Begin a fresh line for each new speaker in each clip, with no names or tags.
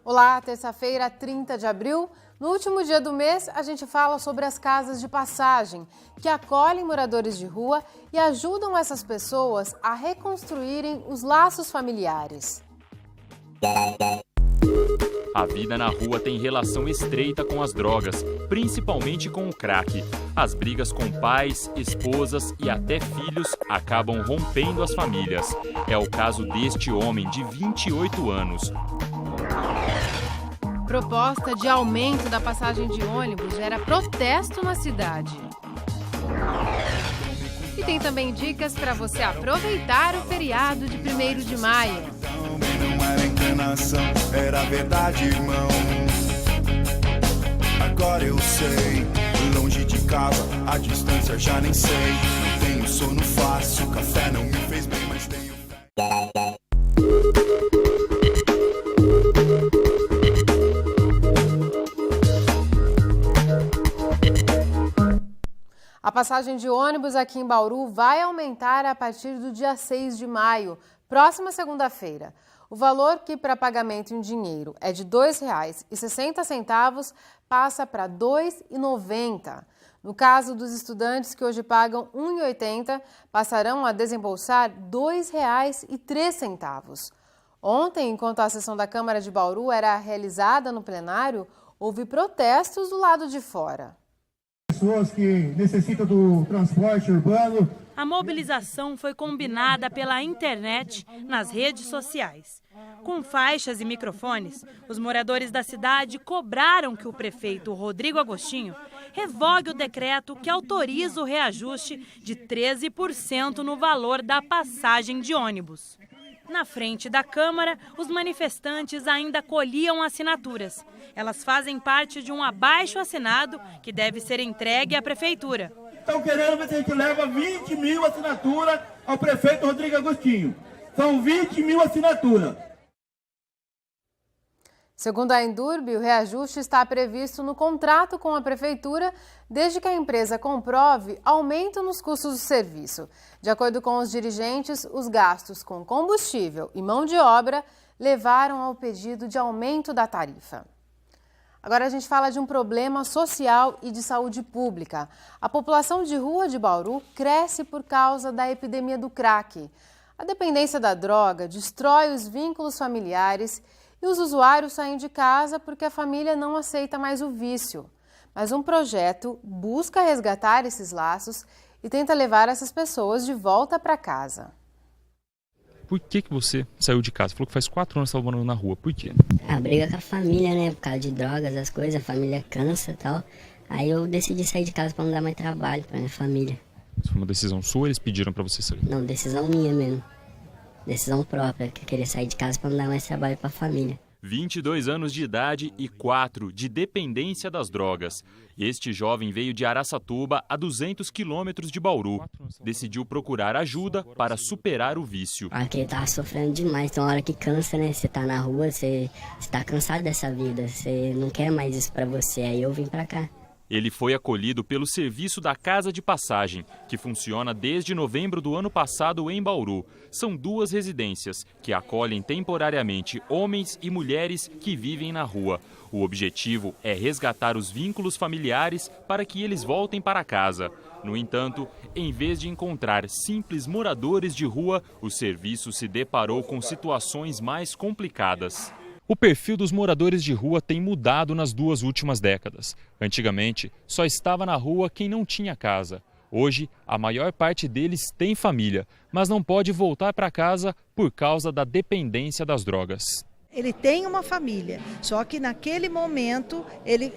Olá, terça-feira, 30 de abril. No último dia do mês, a gente fala sobre as casas de passagem, que acolhem moradores de rua e ajudam essas pessoas a reconstruírem os laços familiares.
A vida na rua tem relação estreita com as drogas, principalmente com o crack. As brigas com pais, esposas e até filhos acabam rompendo as famílias. É o caso deste homem de 28 anos.
Proposta de aumento da passagem de ônibus gera protesto na cidade. E tem também dicas para você aproveitar o feriado de 1º de maio.
Não era enganação, era verdade, irmão. Agora eu sei, longe de casa, a distância já nem sei. Não tenho sono fácil, café não me fez bem, mas tenho fé.
A passagem de ônibus aqui em Bauru vai aumentar a partir do dia 6 de maio, próxima segunda-feira. O valor que para pagamento em dinheiro é de R$ 2,60 passa para R$ 2,90. No caso dos estudantes que hoje pagam R$ 1,80, passarão a desembolsar R$ 2,03. Ontem, enquanto a sessão da Câmara de Bauru era realizada no plenário, houve protestos do lado de fora.
Pessoas que necessitam do transporte urbano.
A mobilização foi combinada pela internet nas redes sociais. Com faixas e microfones, os moradores da cidade cobraram que o prefeito Rodrigo Agostinho revogue o decreto que autoriza o reajuste de 13% no valor da passagem de ônibus. Na frente da Câmara, os manifestantes ainda colhiam assinaturas. Elas fazem parte de um abaixo-assinado que deve ser entregue à Prefeitura.
Estão querendo ver se a gente leva 20 mil assinaturas ao prefeito Rodrigo Agostinho. São 20 mil assinaturas.
Segundo a Endurbe, o reajuste está previsto no contrato com a Prefeitura, desde que a empresa comprove aumento nos custos do serviço. De acordo com os dirigentes, os gastos com combustível e mão de obra levaram ao pedido de aumento da tarifa. Agora a gente fala de um problema social e de saúde pública. A população de rua de Bauru cresce por causa da epidemia do crack. A dependência da droga destrói os vínculos familiares e os usuários saem de casa porque a família não aceita mais o vício. Mas um projeto busca resgatar esses laços e tenta levar essas pessoas de volta para casa.
Por que você saiu de casa? Você falou que faz 4 anos que estava morando na rua. Por quê?
A briga com a família, né? Por causa de drogas, as coisas, a família cansa e tal. Aí eu decidi sair de casa para não dar mais trabalho para minha família.
Isso foi uma decisão sua ou eles pediram para você sair?
Não, decisão minha mesmo. Decisão própria, que eu queria sair de casa para não dar mais trabalho para a família.
22 anos de idade e 4 de dependência das drogas. Este jovem veio de Araçatuba, a 200 quilômetros de Bauru. Decidiu procurar ajuda para superar o vício.
Porque ele tava sofrendo demais, então a hora que cansa, né? Você tá na rua, você tá cansado dessa vida, você não quer mais isso pra você, aí eu vim pra cá.
Ele foi acolhido pelo serviço da Casa de Passagem, que funciona desde novembro do ano passado em Bauru. São 2 residências que acolhem temporariamente homens e mulheres que vivem na rua. O objetivo é resgatar os vínculos familiares para que eles voltem para casa. No entanto, em vez de encontrar simples moradores de rua, o serviço se deparou com situações mais complicadas. O perfil dos moradores de rua tem mudado nas 2 últimas décadas. Antigamente, só estava na rua quem não tinha casa. Hoje, a maior parte deles tem família, mas não pode voltar para casa por causa da dependência das drogas.
Ele tem uma família, só que naquele momento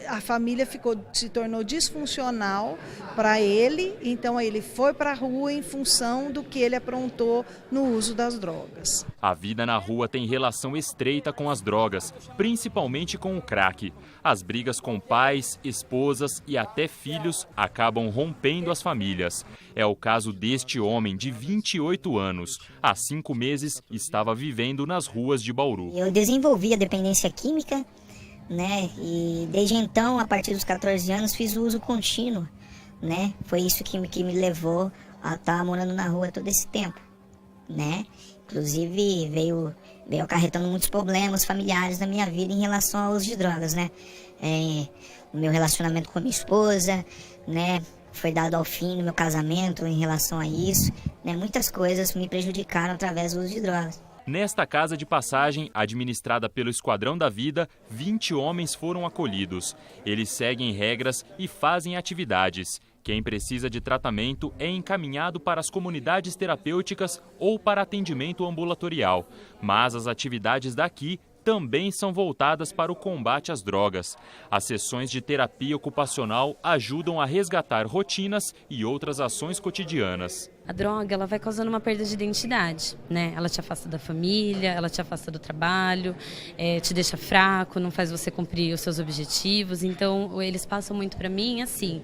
a família se tornou disfuncional para ele, então ele foi para a rua em função do que ele aprontou no uso das drogas.
A vida na rua tem relação estreita com as drogas, principalmente com o crack. As brigas com pais, esposas e até filhos acabam rompendo as famílias. É o caso deste homem de 28 anos. Há 5 meses estava vivendo nas ruas de Bauru.
Eu desenvolvi a dependência química, né? E desde então, a partir dos 14 anos, fiz o uso contínuo, né? Foi isso que me levou a estar morando na rua todo esse tempo, né? Inclusive veio veio acarretando muitos problemas familiares na minha vida em relação ao uso de drogas, né? O meu relacionamento com a minha esposa, né? Foi dado ao fim no meu casamento em relação a isso, né? Muitas coisas me prejudicaram através do uso de drogas.
Nesta casa de passagem, administrada pelo Esquadrão da Vida, 20 homens foram acolhidos. Eles seguem regras e fazem atividades. Quem precisa de tratamento é encaminhado para as comunidades terapêuticas ou para atendimento ambulatorial. Mas as atividades daqui também são voltadas para o combate às drogas. As sessões de terapia ocupacional ajudam a resgatar rotinas e outras ações cotidianas.
A droga, ela vai causando uma perda de identidade, né? Ela te afasta da família, ela te afasta do trabalho, te deixa fraco, não faz você cumprir os seus objetivos. Então, eles passam muito para mim, assim,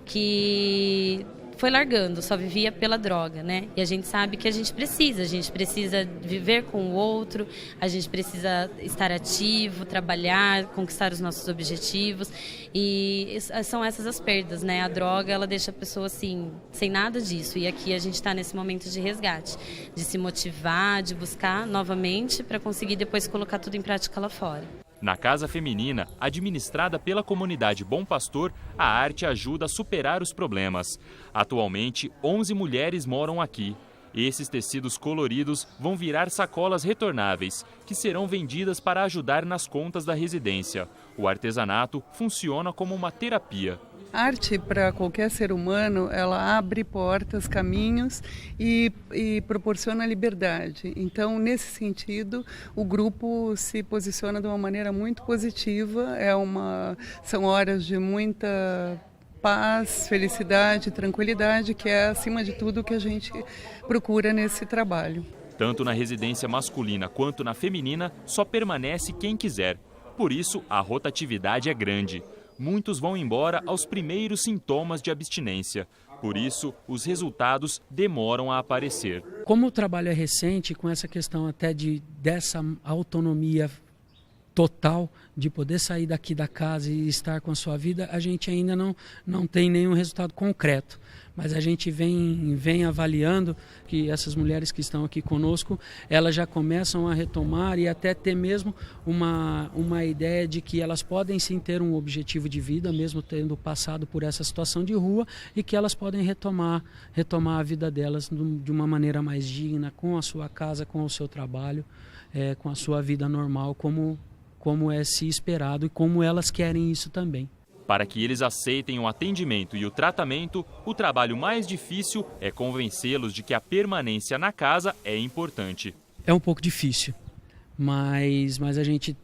que foi largando, só vivia pela droga, né? E a gente sabe que a gente precisa viver com o outro, a gente precisa estar ativo, trabalhar, conquistar os nossos objetivos. E são essas as perdas, né? A droga, ela deixa a pessoa assim, sem nada disso. E aqui a gente está nesse momento de resgate, de se motivar, de buscar novamente para conseguir depois colocar tudo em prática lá fora.
Na Casa Feminina, administrada pela comunidade Bom Pastor, a arte ajuda a superar os problemas. Atualmente, 11 mulheres moram aqui. Esses tecidos coloridos vão virar sacolas retornáveis, que serão vendidas para ajudar nas contas da residência. O artesanato funciona como uma terapia.
A arte, para qualquer ser humano, ela abre portas, caminhos e proporciona liberdade. Então, nesse sentido, o grupo se posiciona de uma maneira muito positiva. São horas de muita paz, felicidade, tranquilidade, que é, acima de tudo, o que a gente procura nesse trabalho.
Tanto na residência masculina quanto na feminina, só permanece quem quiser. Por isso, a rotatividade é grande. Muitos vão embora aos primeiros sintomas de abstinência. Por isso, os resultados demoram a aparecer.
Como o trabalho é recente, com essa questão até dessa autonomia total, de poder sair daqui da casa e estar com a sua vida, a gente ainda não tem nenhum resultado concreto. Mas a gente vem avaliando que essas mulheres que estão aqui conosco, elas já começam a retomar e até ter mesmo uma ideia de que elas podem sim ter um objetivo de vida, mesmo tendo passado por essa situação de rua, e que elas podem retomar a vida delas de uma maneira mais digna, com a sua casa, com o seu trabalho, com a sua vida normal, como é se esperado e como elas querem isso também.
Para que eles aceitem o atendimento e o tratamento, o trabalho mais difícil é convencê-los de que a permanência na casa é importante.
É um pouco difícil, mas a gente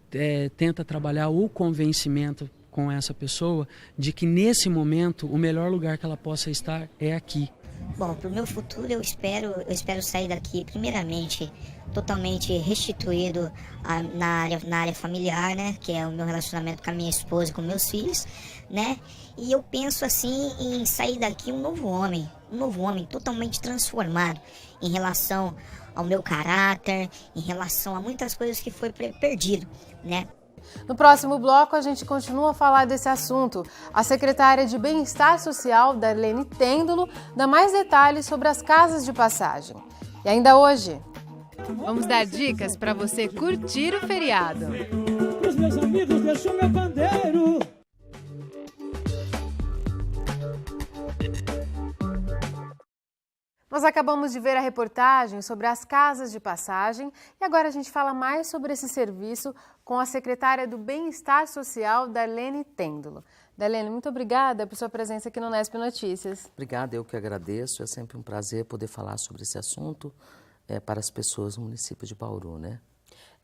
tenta trabalhar o convencimento com essa pessoa de que nesse momento o melhor lugar que ela possa estar é aqui.
Bom, para o meu futuro eu espero sair daqui primeiramente totalmente restituído na área familiar, né, que é o meu relacionamento com a minha esposa e com meus filhos, né, e eu penso assim em sair daqui um novo homem totalmente transformado em relação ao meu caráter, em relação a muitas coisas que foi perdido, né.
No próximo bloco, a gente continua a falar desse assunto. A secretária de Bem-Estar Social, Darlene Têndulo, dá mais detalhes sobre as casas de passagem. E ainda hoje, vamos dar dicas para você curtir o feriado.
Os meus amigos deixam meu pandeiro.
Nós acabamos de ver a reportagem sobre as casas de passagem e agora a gente fala mais sobre esse serviço com a secretária do Bem-Estar Social, Darlene Têndulo. Darlene, muito obrigada por sua presença aqui no Unesp Notícias.
Obrigada, eu que agradeço. É sempre um prazer poder falar sobre esse assunto para as pessoas do município de Bauru, né?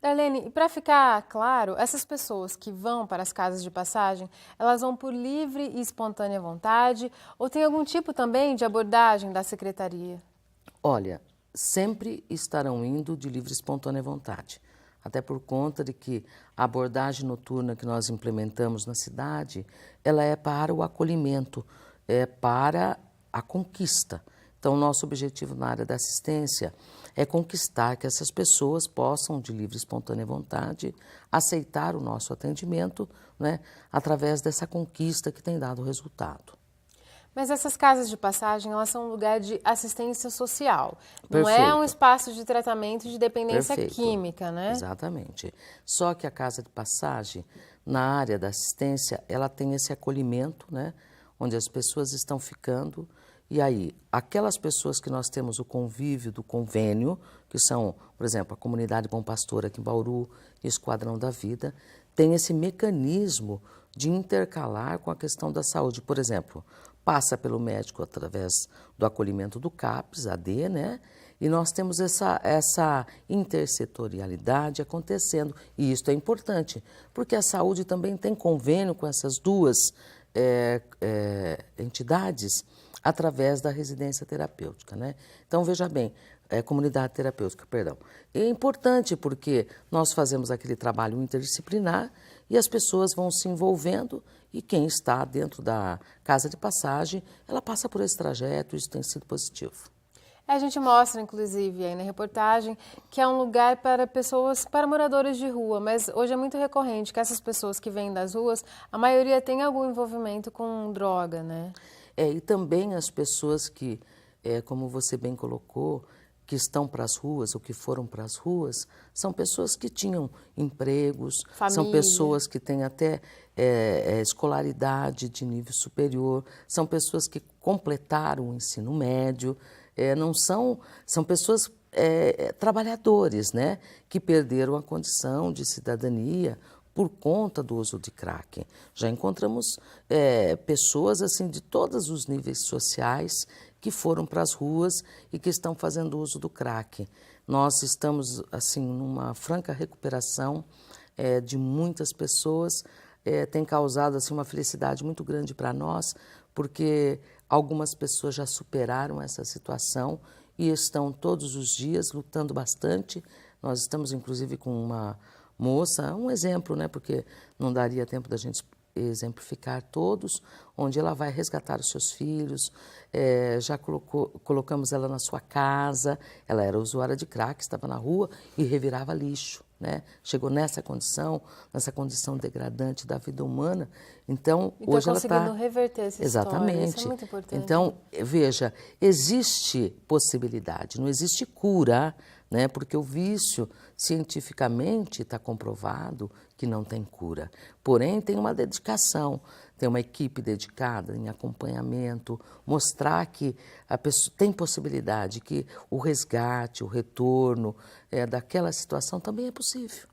Darlene, e para ficar claro, essas pessoas que vão para as casas de passagem, elas vão por livre e espontânea vontade ou tem algum tipo também de abordagem da secretaria?
Olha, sempre estarão indo de livre e espontânea vontade, até por conta de que a abordagem noturna que nós implementamos na cidade, ela é para o acolhimento, é para a conquista. Então, nosso objetivo na área da assistência é conquistar que essas pessoas possam, de livre e espontânea vontade, aceitar o nosso atendimento, né, através dessa conquista que tem dado resultado.
Mas essas casas de passagem, elas são um lugar de assistência social. Não
Perfeito.
é um espaço de tratamento de dependência
Perfeito.
química, né?
Exatamente. Só que a casa de passagem, na área da assistência, ela tem esse acolhimento, né? Onde as pessoas estão ficando. E aí, aquelas pessoas que nós temos o convívio do convênio, que são, por exemplo, a Comunidade Bom Pastor aqui em Bauru e o Esquadrão da Vida, tem esse mecanismo de intercalar com a questão da saúde. Por exemplo, passa pelo médico através do acolhimento do CAPS, AD, né? E nós temos essa intersetorialidade acontecendo. E isso é importante, porque a saúde também tem convênio com essas duas entidades através da residência terapêutica, né? Então, veja bem, comunidade terapêutica, perdão. É importante porque nós fazemos aquele trabalho interdisciplinar e as pessoas vão se envolvendo e quem está dentro da casa de passagem, ela passa por esse trajeto, isso tem sido positivo.
A gente mostra, inclusive, aí na reportagem, que é um lugar para pessoas, para moradores de rua, mas hoje é muito recorrente que essas pessoas que vêm das ruas, a maioria tem algum envolvimento com droga, né?
E também as pessoas que, como você bem colocou, que estão para as ruas ou que foram para as ruas, são pessoas que tinham empregos,
família.
São pessoas que têm até escolaridade de nível superior, são pessoas que completaram o ensino médio, são pessoas trabalhadores, né, que perderam a condição de cidadania por conta do uso de crack. Já encontramos pessoas assim de todos os níveis sociais que foram para as ruas e que estão fazendo uso do crack. Nós estamos assim numa franca recuperação de muitas pessoas, tem causado assim uma felicidade muito grande para nós, porque algumas pessoas já superaram essa situação e estão todos os dias lutando bastante. Nós estamos inclusive com uma moça, um exemplo, né, porque não daria tempo da gente exemplificar todos, onde ela vai resgatar os seus filhos, já colocamos ela na sua casa, ela era usuária de crack, estava na rua e revirava lixo, né? Chegou nessa condição degradante da vida humana, então hoje ela está
conseguindo reverter essa
exatamente.
História, isso é muito importante.
Então, veja, existe possibilidade, não existe cura, né? Porque o vício, cientificamente, está comprovado que não tem cura. Porém, tem uma dedicação, tem uma equipe dedicada em acompanhamento, mostrar que a pessoa tem possibilidade, que o resgate, o retorno daquela situação também é possível.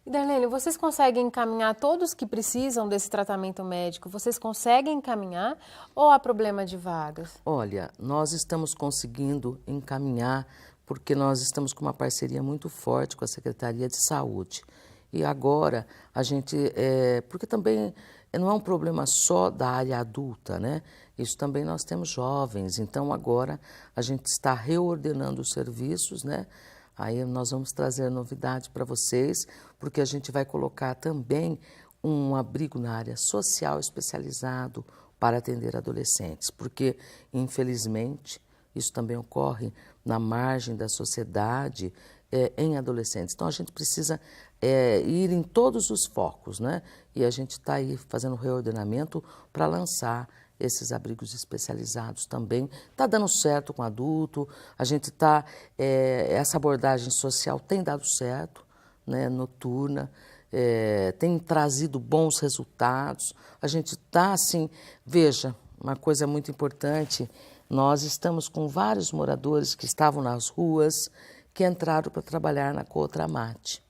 E Darlene, vocês conseguem encaminhar todos que precisam desse tratamento médico? Vocês conseguem encaminhar ou há problema de vagas?
Olha, nós estamos conseguindo encaminhar porque nós estamos com uma parceria muito forte com a Secretaria de Saúde. E agora a gente, porque também não é um problema só da área adulta, né? Isso também nós temos jovens, então agora a gente está reordenando os serviços, né? Aí nós vamos trazer novidade para vocês, porque a gente vai colocar também um abrigo na área social especializado para atender adolescentes, porque infelizmente isso também ocorre na margem da sociedade, em adolescentes. Então, a gente precisa ir em todos os focos, né? E a gente está aí fazendo um reordenamento para lançar esses abrigos especializados também. Está dando certo com adulto, a gente está... essa abordagem social tem dado certo, né? Noturna, tem trazido bons resultados. A gente está, assim... Veja, uma coisa muito importante... Nós estamos com vários moradores que estavam nas ruas, que entraram para trabalhar na Cotramate.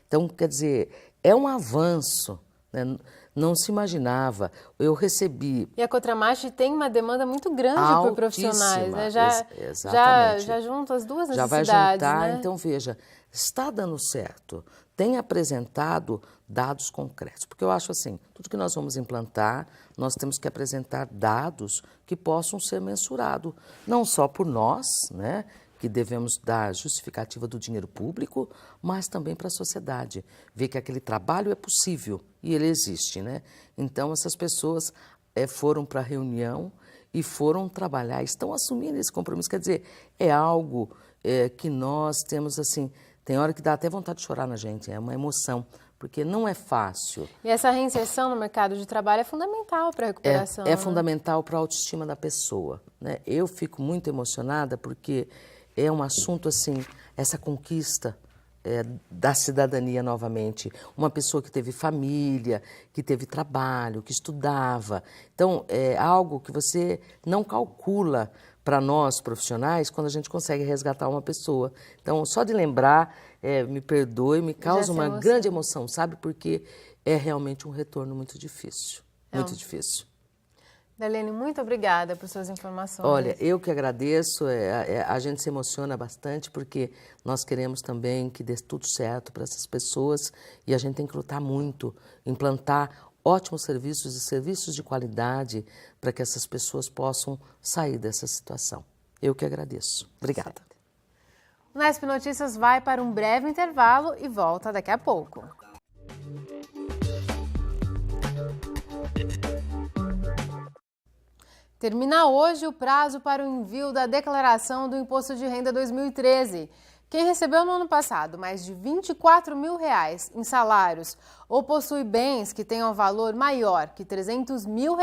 Então, quer dizer, é um avanço, né? Não se imaginava. Eu recebi...
E a Cotramate tem uma demanda muito grande por profissionais, né? Já junta as duas necessidades,
já vai juntar,
né?
Então, veja, está dando certo. Tem apresentado dados concretos, porque eu acho assim, tudo que nós vamos implantar, nós temos que apresentar dados que possam ser mensurados, não só por nós, né, que devemos dar justificativa do dinheiro público, mas também para a sociedade, ver que aquele trabalho é possível e ele existe, né? Então, essas pessoas foram para a reunião e foram trabalhar, estão assumindo esse compromisso, quer dizer, é algo que nós temos assim... Tem hora que dá até vontade de chorar na gente, é uma emoção, porque não é fácil.
E essa reinserção no mercado de trabalho é fundamental para a recuperação.
É fundamental para a autoestima da pessoa, né? Eu fico muito emocionada porque é um assunto assim, essa conquista da cidadania novamente. Uma pessoa que teve família, que teve trabalho, que estudava. Então, é algo que você não calcula para nós profissionais quando a gente consegue resgatar uma pessoa. Então, só de lembrar, me perdoe, me causa uma grande emoção, sabe? Porque é realmente um retorno muito difícil, muito difícil.
Darlene, muito obrigada por suas informações.
Olha, eu que agradeço, a gente se emociona bastante porque nós queremos também que dê tudo certo para essas pessoas e a gente tem que lutar muito, implantar ótimos serviços e serviços de qualidade para que essas pessoas possam sair dessa situação. Eu que agradeço. Obrigada.
Certo. O Unesp Notícias vai para um breve intervalo e volta daqui a pouco. Termina hoje o prazo para o envio da declaração do Imposto de Renda 2013. Quem recebeu no ano passado mais de R$ 24 mil em salários ou possui bens que tenham valor maior que R$ 300 mil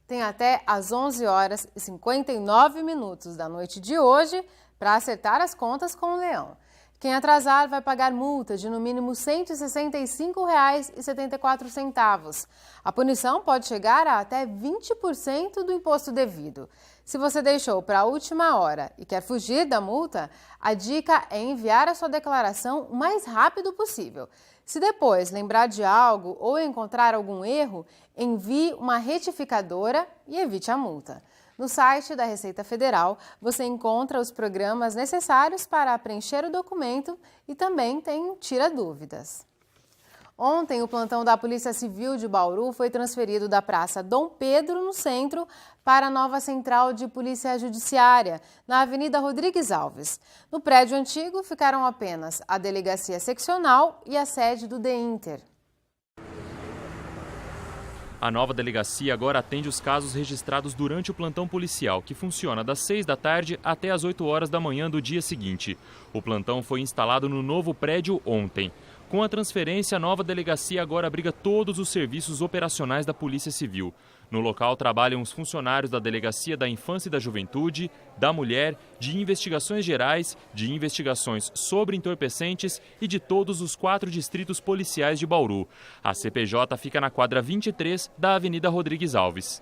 tem até às 11h59 da noite de hoje para acertar as contas com o Leão. Quem atrasar vai pagar multa de no mínimo R$ 165,74. A punição pode chegar a até 20% do imposto devido. Se você deixou para a última hora e quer fugir da multa, a dica é enviar a sua declaração o mais rápido possível. Se depois lembrar de algo ou encontrar algum erro, envie uma retificadora e evite a multa. No site da Receita Federal, você encontra os programas necessários para preencher o documento e também tem Tira Dúvidas. Ontem, o plantão da Polícia Civil de Bauru foi transferido da Praça Dom Pedro, no centro, para a nova central de Polícia Judiciária, na Avenida Rodrigues Alves. No prédio antigo ficaram apenas a Delegacia Seccional e a sede do DEINTER.
A nova delegacia agora atende os casos registrados durante o plantão policial, que funciona das 6 da tarde até as 8 horas da manhã do dia seguinte. O plantão foi instalado no novo prédio ontem. Com a transferência, a nova delegacia agora abriga todos os serviços operacionais da Polícia Civil. No local trabalham os funcionários da Delegacia da Infância e da Juventude, da Mulher, de Investigações Gerais, de Investigações sobre Entorpecentes e de todos os 4 distritos policiais de Bauru. A CPJ fica na quadra 23 da Avenida Rodrigues Alves.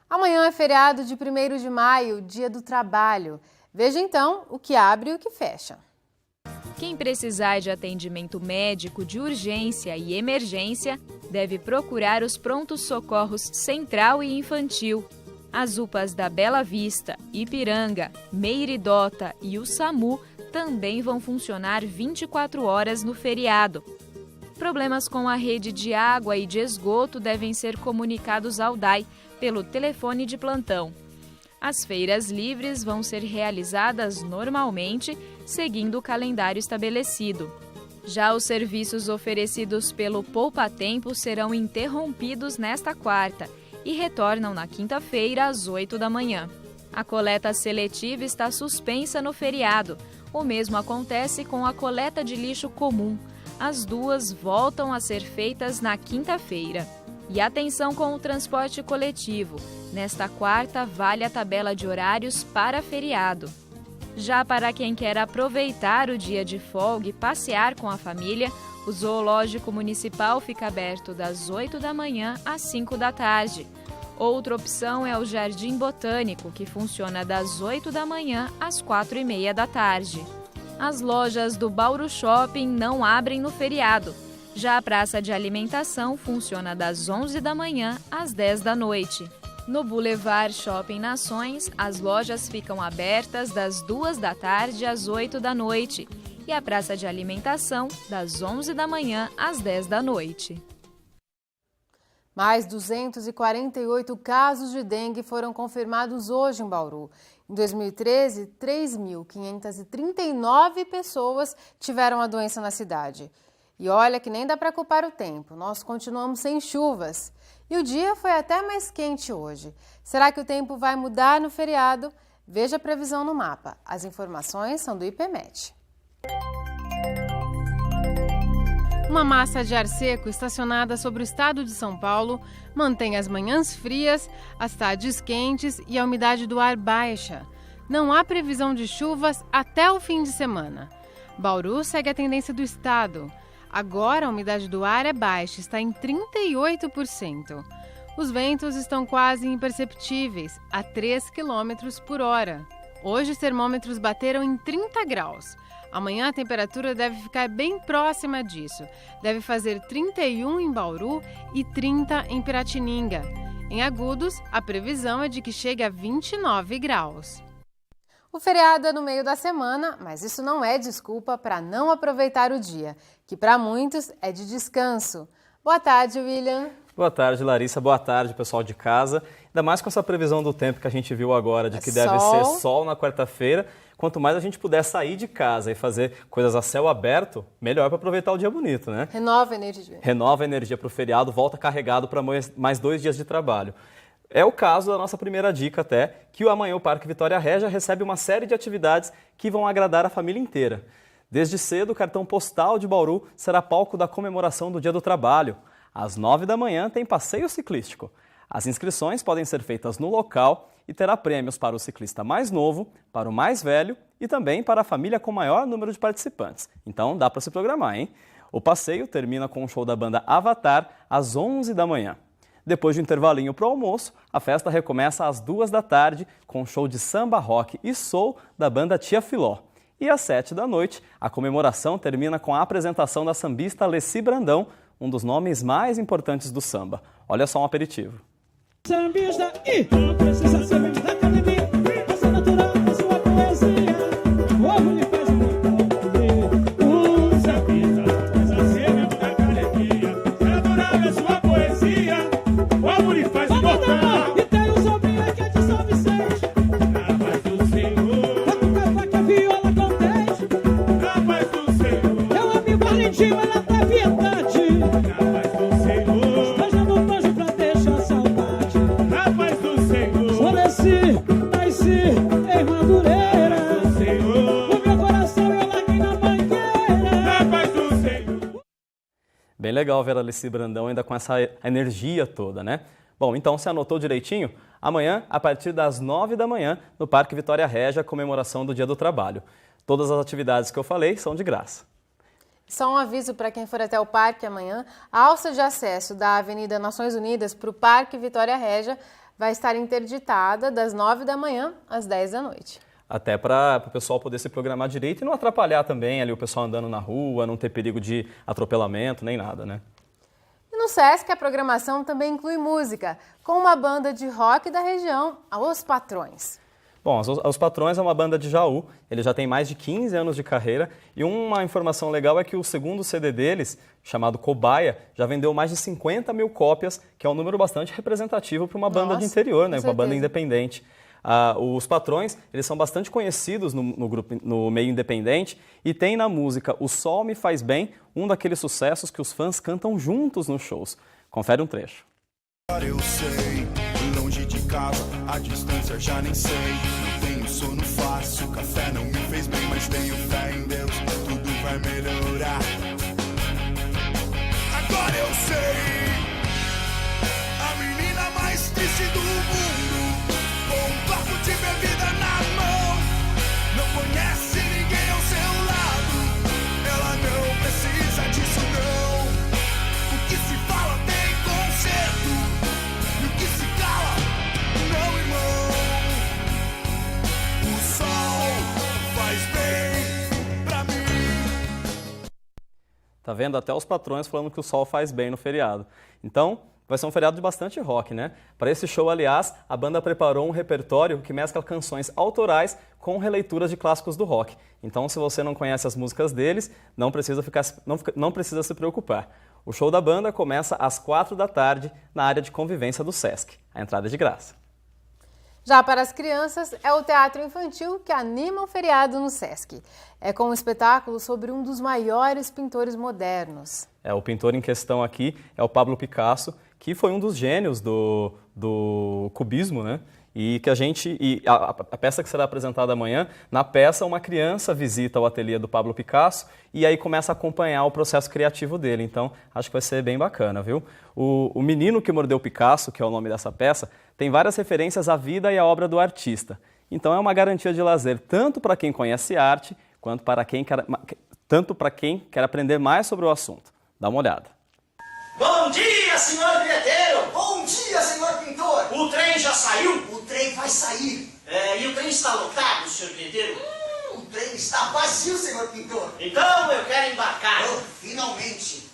Amanhã é feriado de 1º de maio, Dia do Trabalho. Veja então o que abre e o que fecha.
Quem precisar de atendimento médico de urgência e emergência deve procurar os prontos socorros Central e Infantil. As UPAs da Bela Vista, Ipiranga, Meiridota e o SAMU também vão funcionar 24 horas no feriado. Problemas com a rede de água e de esgoto devem ser comunicados ao DAI pelo telefone de plantão. As feiras livres vão ser realizadas normalmente, seguindo o calendário estabelecido. Já os serviços oferecidos pelo Poupa Tempo serão interrompidos nesta quarta e retornam na quinta-feira às 8 da manhã. A coleta seletiva está suspensa no feriado. O mesmo acontece com a coleta de lixo comum. As duas voltam a ser feitas na quinta-feira. E atenção com o transporte coletivo. Nesta quarta, vale a tabela de horários para feriado. Já para quem quer aproveitar o dia de folga e passear com a família, o Zoológico Municipal fica aberto das 8 da manhã às 5 da tarde. Outra opção é o Jardim Botânico, que funciona das 8 da manhã às 4h30 da tarde. As lojas do Bauru Shopping não abrem no feriado. Já a praça de alimentação funciona das 11 da manhã às 10 da noite. No Boulevard Shopping Nações, as lojas ficam abertas das 2 da tarde às 8 da noite e a praça de alimentação das 11 da manhã às 10 da noite.
Mais 248 casos de dengue foram confirmados hoje em Bauru. Em 2013, 3.539 pessoas tiveram a doença na cidade. E olha que nem dá para culpar o tempo, nós continuamos sem chuvas. E o dia foi até mais quente hoje. Será que o tempo vai mudar no feriado? Veja a previsão no mapa. As informações são do IPMET. Uma massa de ar seco estacionada sobre o estado de São Paulo mantém as manhãs frias, as tardes quentes e a umidade do ar baixa. Não há previsão de chuvas até o fim de semana. Bauru segue a tendência do estado. Agora a umidade do ar é baixa, está em 38%. Os ventos estão quase imperceptíveis, a 3 km por hora. Hoje os termômetros bateram em 30 graus. Amanhã a temperatura deve ficar bem próxima disso. Deve fazer 31 em Bauru e 30 em Piratininga. Em Agudos, a previsão é de que chegue a 29 graus. O feriado é no meio da semana, mas isso não é desculpa para não aproveitar o dia, que para muitos é de descanso. Boa tarde, William.
Boa tarde, Larissa. Boa tarde, pessoal de casa. Ainda mais com essa previsão do tempo que a gente viu agora, de que deve ser sol na quarta-feira. Quanto mais a gente puder sair de casa e fazer coisas a céu aberto, melhor para aproveitar o dia bonito, né?
Renova a energia.
Renova a energia para o feriado, volta carregado para mais 2 dias de trabalho. É o caso da nossa primeira dica até, que amanhã o Parque Vitória Régia recebe uma série de atividades que vão agradar a família inteira. Desde cedo, o cartão postal de Bauru será palco da comemoração do Dia do Trabalho. Às 9 da manhã tem passeio ciclístico. As inscrições podem ser feitas no local e terá prêmios para o ciclista mais novo, para o mais velho e também para a família com maior número de participantes. Então dá para se programar, hein? O passeio termina com o show da banda Avatar às 11 da manhã. Depois de um intervalinho para o almoço, a festa recomeça às 2 da tarde com um show de samba, rock e soul da banda Tia Filó. E às 7 da noite, a comemoração termina com a apresentação da sambista Alessi Brandão, um dos nomes mais importantes do samba. Olha só um aperitivo.
Sambista e precisa ser bem da academia, essa natural da sua poesia, o ovo lhe faz um sambista precisa ser bem da academia, essa natural da sua poesia, o ovo lhe faz e tem um sobrinho aqui de São Vicente, na paz do Senhor, toca o cavaco, a viola contente, na paz do Senhor, meu amigo Valentim, ela tá piedade, na paz do Senhor, beijando o banjo pra deixar saudade. Nasci em Madureira, o meu coração eu larguei na banheira, na paz do Senhor.
Bem legal ver a Alessi Brandão ainda com essa energia toda, né? Bom, então se anotou direitinho? Amanhã, a partir das 9 da manhã, no Parque Vitória Régia, a comemoração do Dia do Trabalho. Todas as atividades que eu falei são de graça.
Só um aviso para quem for até o parque amanhã, a alça de acesso da Avenida Nações Unidas para o Parque Vitória Régia vai estar interditada das 9 da manhã às 10 da noite.
Até para o pessoal poder se programar direito e não atrapalhar também ali o pessoal andando na rua, não ter perigo de atropelamento nem nada, né?
E no SESC a programação também inclui música, com uma banda de rock da região, Os Patrões.
Bom, Os Patrões é uma banda de Jaú, ele já tem mais de 15 anos de carreira e uma informação legal é que o segundo CD deles, chamado Cobaia, já vendeu mais de 50 mil cópias, que é um número bastante representativo para uma banda de interior, né? Uma banda independente. Os Patrões, eles são bastante conhecidos no meio independente e tem na música O Sol Me Faz Bem, um daqueles sucessos que os fãs cantam juntos nos shows. Confere um trecho.
Eu sei, longe de casa, a distância já nem sei. Não tenho sono fácil, café não me fez bem, mas tenho fé em Deus, tudo vai melhorar. Agora eu sei, a menina mais triste do mundo, com um copo de bebida na mão, não conhece ninguém ao seu lado, ela não precisa disso não. O que se fala tem conserto, e o que se cala, não, irmão. O sol faz bem pra mim.
Tá vendo? Até os Patrões falando que o sol faz bem no feriado. Então, vai ser um feriado de bastante rock, né? Para esse show, aliás, a banda preparou um repertório que mescla canções autorais com releituras de clássicos do rock. Então, se você não conhece as músicas deles, não precisa se preocupar. O show da banda começa às 4 da tarde na área de convivência do SESC. A entrada é de graça.
Já para as crianças, é o teatro infantil que anima o feriado no SESC. É com um espetáculo sobre um dos maiores pintores modernos.
O pintor em questão aqui é o Pablo Picasso, que foi um dos gênios do cubismo, né? E que a peça que será apresentada amanhã, na peça uma criança visita o ateliê do Pablo Picasso e aí começa a acompanhar o processo criativo dele. Então, acho que vai ser bem bacana, viu? O Menino que Mordeu Picasso, que é o nome dessa peça, tem várias referências à vida e à obra do artista. Então, é uma garantia de lazer tanto para quem conhece arte, quanto para quem quer aprender mais sobre o assunto. Dá uma olhada.
Bom dia, senhor bilheteiro! Bom dia, senhor pintor! O trem já saiu? O trem vai sair. E o trem está lotado, senhor bilheteiro? O trem está vazio, senhor pintor. Então eu quero embarcar. Finalmente.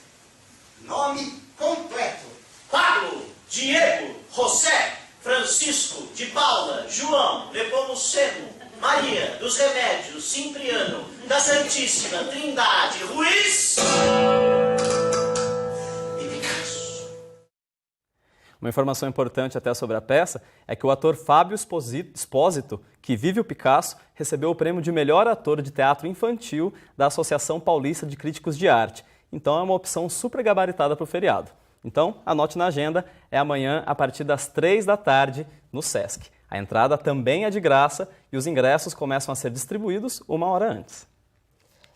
Nome completo. Pablo, Diego, José, Francisco, de Paula, João, Nepomuceno, Maria, dos Remédios, Cipriano, da Santíssima Trindade, Ruiz...
Uma informação importante até sobre a peça é que o ator Fábio Espósito, que vive o Picasso, recebeu o prêmio de melhor ator de teatro infantil da Associação Paulista de Críticos de Arte. Então é uma opção super gabaritada para o feriado. Então, anote na agenda, é amanhã a partir das 15h no Sesc. A entrada também é de graça e os ingressos começam a ser distribuídos 1 hora antes.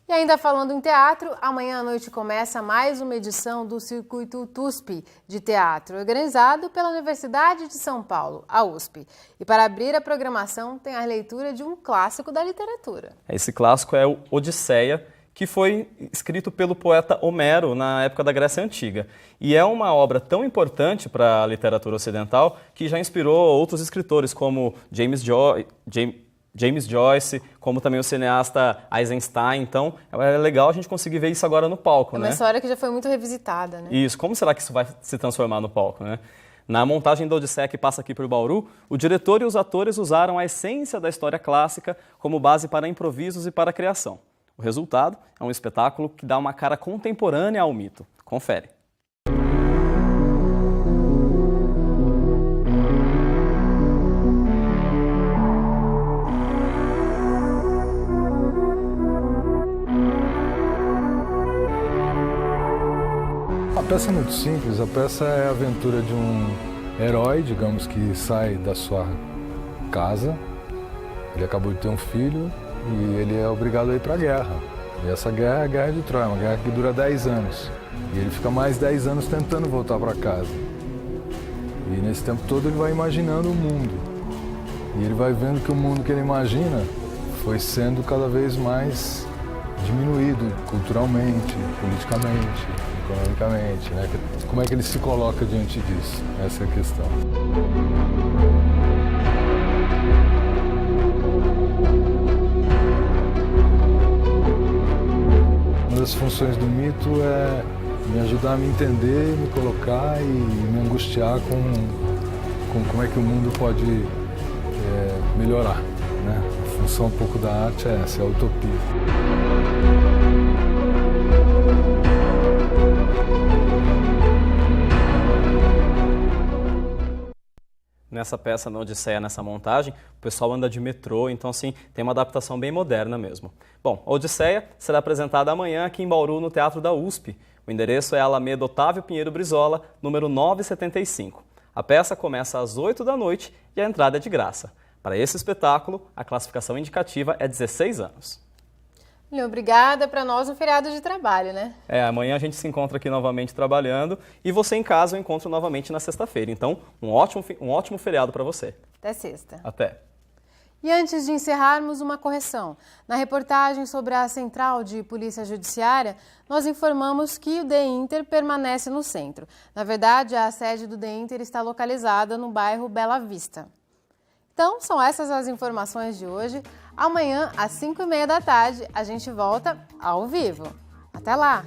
E ainda falando em teatro, amanhã à noite começa mais uma edição do Circuito TUSP de teatro, organizado pela Universidade de São Paulo, a USP. E para abrir a programação tem a leitura de um clássico da literatura.
Esse clássico é o Odisseia, que foi escrito pelo poeta Homero na época da Grécia Antiga. E é uma obra tão importante para a literatura ocidental que já inspirou outros escritores como James Joyce, como também o cineasta Eisenstein. Então, é legal a gente conseguir ver isso agora no palco, né?
É uma história que já foi muito revisitada, né?
Isso. Como será que isso vai se transformar no palco, né? Na montagem da Odisseia que passa aqui por Bauru, o diretor e os atores usaram a essência da história clássica como base para improvisos e para a criação. O resultado é um espetáculo que dá uma cara contemporânea ao mito. Confere.
A peça é muito simples, a peça é a aventura de um herói, digamos, que sai da sua casa. Ele acabou de ter um filho e ele é obrigado a ir para a guerra. E essa guerra é a Guerra de Troia, uma guerra que dura 10 anos. E ele fica mais 10 anos tentando voltar para casa. E nesse tempo todo ele vai imaginando o mundo. E ele vai vendo que o mundo que ele imagina foi sendo cada vez mais diminuído culturalmente, politicamente, economicamente, né? Como é que ele se coloca diante disso? Essa é a questão. Uma das funções do mito é me ajudar a me entender, me colocar e me angustiar com como é que o mundo pode melhorar, né? A função um pouco da arte é essa, é a utopia.
Nessa peça, na Odisseia, nessa montagem, o pessoal anda de metrô, então assim, tem uma adaptação bem moderna mesmo. Bom, a Odisseia será apresentada amanhã aqui em Bauru, no Teatro da USP. O endereço é Alameda Otávio Pinheiro Brizola, número 975. A peça começa às 8 da noite e a entrada é de graça. Para esse espetáculo, a classificação indicativa é 16 anos.
Obrigada, para nós um feriado de trabalho, né?
Amanhã a gente se encontra aqui novamente trabalhando e você em casa eu encontro novamente na sexta-feira. Então, um ótimo feriado para você.
Até sexta.
Até.
E antes de encerrarmos, uma correção. Na reportagem sobre a Central de Polícia Judiciária, nós informamos que o DEINTER permanece no centro. Na verdade, a sede do DEINTER está localizada no bairro Bela Vista. Então, são essas as informações de hoje. Amanhã, às 5h30 da tarde, a gente volta ao vivo. Até lá!